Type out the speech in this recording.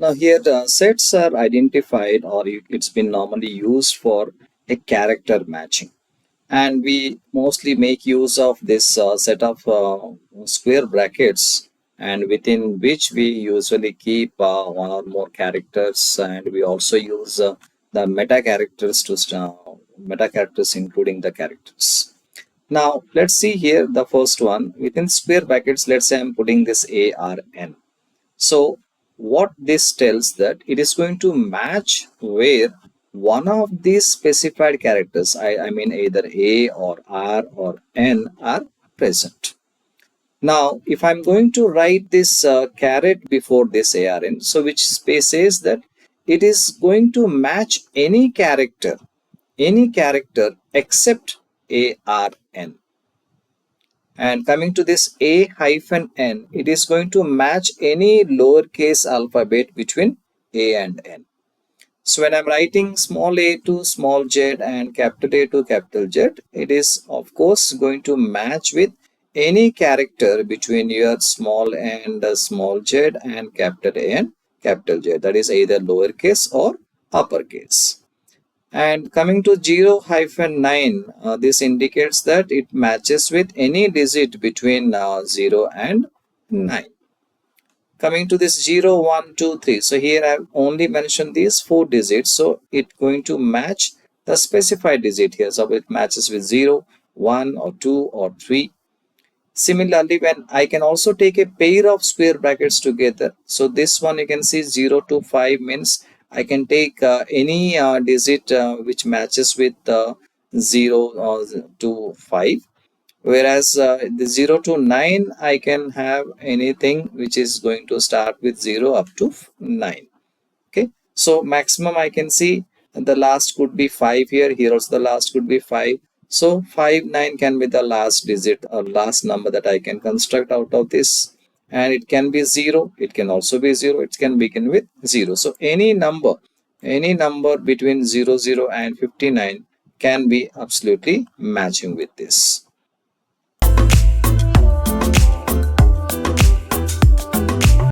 Now here the sets are identified, or it's been normally used for a character matching. And we mostly make use of this set of square brackets, and within which we usually keep one or more characters, and we also use the meta characters including the characters. Now let's see here the first one within square brackets. Let's say I'm putting this ARN. So what this tells that it is going to match where one of these specified characters, I mean either A or R or N, are present. Now, if I'm going to write this caret before this ARN, so which space says that it is going to match any character except ARN. And coming to this A hyphen N, it is going to match any lowercase alphabet between A and N. So when I'm writing small a to small z and capital A to capital Z, it is of course going to match with any character between your small and small z and capital A and capital Z. That is either lowercase or uppercase. And coming to 0 hyphen 9, this indicates that it matches with any digit between 0 and 9. Coming to this 0, 1, 2, 3. So here I've only mentioned these 4 digits. So it's going to match the specified digit here. So it matches with 0, 1 or 2 or 3. Similarly, when I can also take a pair of square brackets together. So this one you can see 0 to 5 means I can take any digit which matches with 0 to 5. Whereas the 0 to 9, I can have anything which is going to start with 0 up to 9. Okay, so maximum I can see the last could be 5 here. Here also the last could be 5. So 5, 9 can be the last digit or last number that I can construct out of this. And it can be 0. It can also be 0. It can begin with 0. So any number between 0, 0 and 59 can be absolutely matching with this.